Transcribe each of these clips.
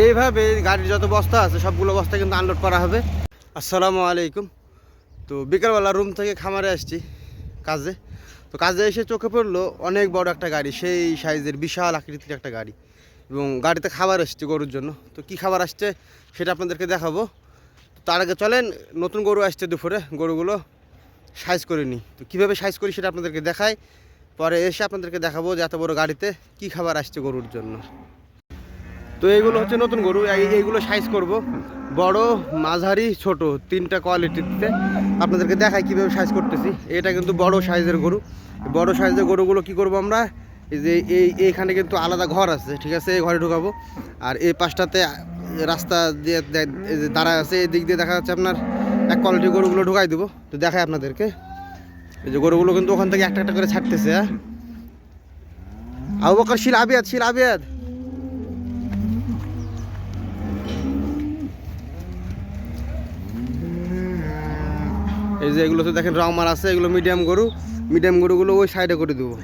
এইভাবে গাড়ির যত বস্তা আছে সবগুলো বস্তা কিন্তু আনলোড করা হবে। আসসালামু আলাইকুম। তো বিকালবেলা রুম থেকে খামারে আসছি কাজে। তো কাজে এসে চোখে পড়লো অনেক বড় একটা গাড়ি, সেই সাইজের বিশাল আকৃতির একটা গাড়ি, এবং গাড়িতে খাবার আসছে গরুর জন্য। তো কি খাবার আসছে সেটা আপনাদেরকে দেখাবো। তার আগে চলেন, নতুন গরু আসছে দুপুরে, গরুগুলো সাইজ করে নিই। তো কীভাবে সাইজ করি সেটা আপনাদেরকে দেখাই, পরে এসে আপনাদেরকে দেখাবো যে এত বড় গাড়িতে কি খাবার আসছে গরুর জন্য। তো এইগুলো হচ্ছে নতুন গরু, এইগুলো সাইজ করব, বড়, মাঝারি, ছোট, তিনটা কোয়ালিটিতে আপনাদেরকে দেখাই কীভাবে সাইজ করতেছি। এটা কিন্তু বড় সাইজের গরু। বড় সাইজের গরুগুলো কি করব আমরা, এই যে এইখানে কিন্তু আলাদা ঘর আছে, ঠিক আছে, এই ঘরে ঢুকাবো। আর এই পাশটাতে রাস্তা দিয়ে দাঁড়ায় আছে, এই দিক দিয়ে দেখা যাচ্ছে আপনার এক কোয়ালিটির গরুগুলো ঢুকাই দেবো। তো দেখাই আপনাদেরকে, এই যে গরুগুলো কিন্তু ওখান থেকে একটা একটা করে ছাড়তেছে। হ্যাঁ, আবু বকর শিল আবিয়াদ, শিল আবিয়াদ। এই যে এগুলো তো দেখেন রংমার আছে, এগুলো মিডিয়াম গরু। মিডিয়াম গরুগুলো ওই সাইডে করে দেবো।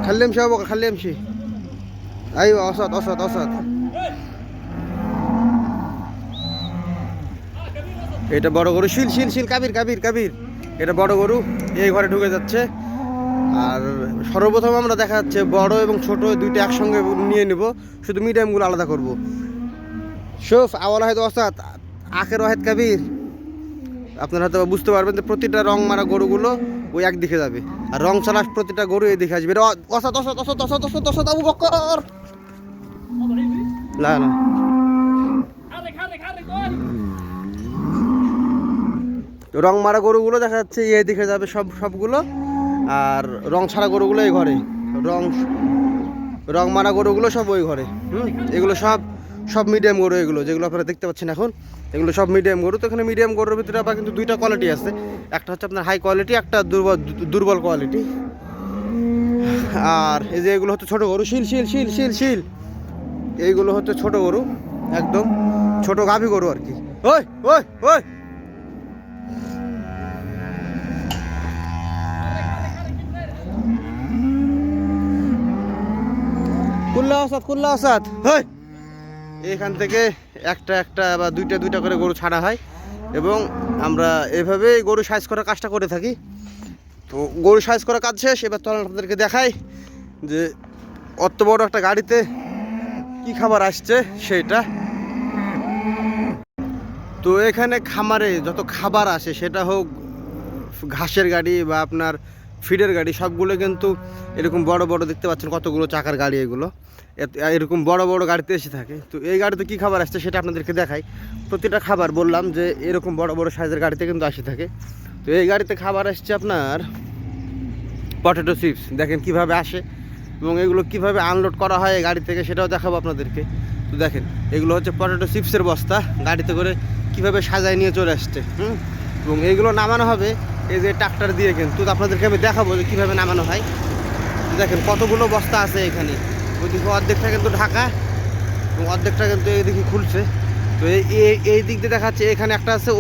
খাল্লিমশি আবু বকর, খাল্লিমশি। আই অসৎ অসৎ অসৎ। এটা বড় গরু, শিল শিল শিল, কাবির কাবির কাবির। এটা বড় গরু, এই ঘরে ঢুকে যাচ্ছে। আর সর্বপ্রথম আমরা দেখা যাচ্ছে বড় এবং ছোট দুইটা একসঙ্গে নিয়ে নেব, শুধু মিডিয়ামগুলো আলাদা করব। শোফ আওয়াল ওয়াহেদ ওয়াসাত আখের ওয়াহেদ কাবির। আপনারা হয়তো বুঝতে পারবেন যে প্রতিটা রং মারা গরুগুলো ওই একদিকে যাবে, আর রং ছাড়া প্রতিটা গরু এই দিকে আসবে। অসাত অসাত অসাত অসাত অসাত অসাত আবু বকর। না না, রং মারা গরুগুলো দেখা যাচ্ছে এই দিকে যাবে সবগুলো, আর রং ছাড়া গরুগুলো এই ঘরে। রং মারা গরুগুলো সব ওই ঘরে। এগুলো সব সব মিডিয়াম গরু, এগুলো যেগুলো আপনারা দেখতে পাচ্ছেন এখন, এগুলো সব মিডিয়াম গরু। তো এখানে মিডিয়াম গরুর ভিতরে আবার কিন্তু দুইটা কোয়ালিটি আছে, একটা হচ্ছে আপনার হাই কোয়ালিটি, একটা দুর্বল কোয়ালিটি। আর এই যে এগুলো হচ্ছে ছোট গরু, শিল শিল শিল শিল শিল। এইগুলো হচ্ছে ছোট গরু, একদম ছোট গাভী গরু আর কি। ওই ওই ওই, কুল্লা আসাদ কুল্লা আসাদ। ওই, এখান থেকে একটা একটা বা দুইটা দুইটা করে গরু ছাড়া হয়, এবং আমরা এভাবেই গরু সাইজ করার কাজটা করে থাকি। তো গরু সাইজ করার কাজ শেষ, এবার তো আপনাদেরকে দেখাই যে অত বড় একটা গাড়িতে কি খাবার আসছে সেইটা। তো এখানে খামারে যত খাবার আসে, সেটা হোক ঘাসের গাড়ি বা আপনার ফিডের গাড়ি, সবগুলো কিন্তু এরকম বড় বড় দেখতে পাচ্ছেন কতগুলো চাকার গাড়ি, এগুলো এরকম বড় বড় গাড়িতে এসে থাকে। তো এই গাড়িতে কী খাবার আসছে সেটা আপনাদেরকে দেখাই। প্রতিটা খাবার বললাম যে এরকম বড় বড় সাইজের গাড়িতে কিন্তু আসে থাকে। তো এই গাড়িতে খাবার আসছে আপনার পটেটো চিপস, দেখেন কিভাবে আসে এবং এগুলো কিভাবে আনলোড করা হয় এই গাড়ি থেকে সেটাও দেখাবো আপনাদেরকে। তো দেখেন এগুলো হচ্ছে পটেটো চিপসের বস্তা, গাড়িতে করে কিভাবে সাজায় নিয়ে চলে আসছে। এবং এইগুলো নামানো হবে এই যে ট্রাক্টর দিয়ে, কিন্তু আপনাদেরকে আমি দেখাবো যে কীভাবে নামানো হয়। দেখেন কতগুলো বস্তা আছে এখানে, ওইদিকে অর্ধেকটা কিন্তু ঢাকা এবং অর্ধেকটা কিন্তু এইদিকে খুলছে। তো এই দিক দিয়ে দেখাচ্ছে এখানে একটা আছে,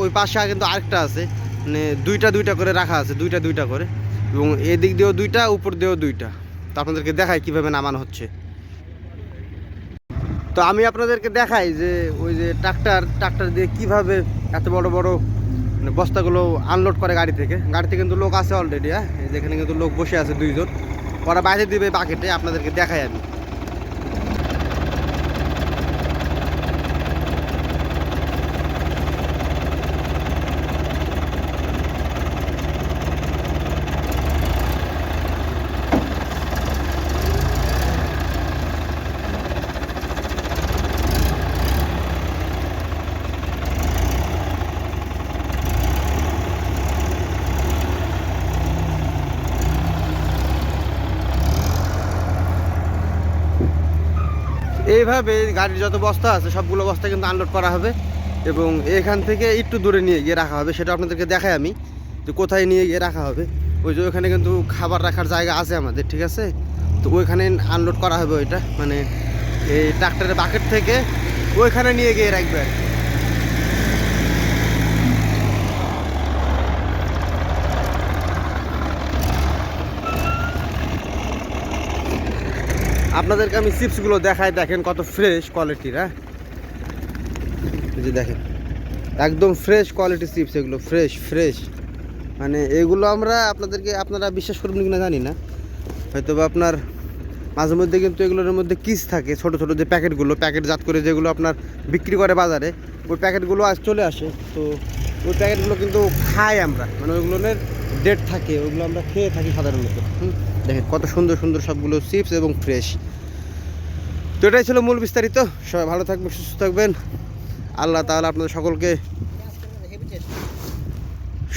ওই পাশে কিন্তু আরেকটা আছে, মানে দুইটা দুইটা করে রাখা আছে, দুইটা দুইটা করে, এবং এই দিক দিয়েও দুইটা, উপর দিয়েও দুইটা। তো আপনাদেরকে দেখাই কীভাবে নামানো হচ্ছে। তো আমি আপনাদেরকে দেখাই যে ওই যে ট্রাক্টর দিয়ে কিভাবে এত বড় বড় মানে বস্তাগুলো আনলোড করে গাড়ি থেকে। গাড়িতে কিন্তু লোক আছে অলরেডি। হ্যাঁ, যেখানে কিন্তু লোক বসে আছে দুইজন, ওরা বাইরে দিবে বাকেটে, আপনাদেরকে দেখাই আমি। এইভাবে গাড়ির যত বস্তা আছে সবগুলো বস্তা কিন্তু আনলোড করা হবে, এবং এখান থেকে একটু দূরে নিয়ে গিয়ে রাখা হবে। সেটা আপনাদেরকে দেখাই আমি যে কোথায় নিয়ে গিয়ে রাখা হবে। ওই যে ওইখানে কিন্তু খাবার রাখার জায়গা আছে আমাদের, ঠিক আছে। তো ওইখানে আনলোড করা হবে, ওইটা মানে এই ট্রাক্টরের বাকেট থেকে ওইখানে নিয়ে গিয়ে রাখবে আর কি। আপনাদেরকে আমি চিপসগুলো দেখাই, দেখেন কত ফ্রেশ কোয়ালিটির। হ্যাঁ, এই যে দেখেন একদম ফ্রেশ কোয়ালিটি চিপস, এগুলো ফ্রেশ ফ্রেশ। মানে এগুলো আপনারা বিশ্বাস করবেন কিনা জানি না, হয়তো বা আপনার মাঝে মধ্যে কিন্তু এগুলোর মধ্যে কিস থাকে, ছোট ছোট যে প্যাকেটগুলো, প্যাকেটজাত করে যেগুলো আপনার বিক্রি করে বাজারে, ওই প্যাকেটগুলো আজ চলে আসে। তো ওই প্যাকেটগুলো কিন্তু খাই আমরা, মানে ওইগুলোর ডেট থাকে, ওইগুলো আমরা খেয়ে থাকি সাধারণত। দেখেন কত সুন্দর সুন্দর সবগুলো চিপস এবং ফ্রেশ। তো এটাই ছিল মূল বিস্তারিত। সবাই ভালো থাকবেন, সুস্থ থাকবেন। আল্লাহ তাআলা আপনাদের সকলকে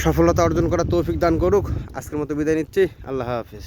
সফলতা অর্জন করার তৌফিক দান করুক। আজকের মতো বিদায় নিচ্ছি। আল্লাহ হাফেজ।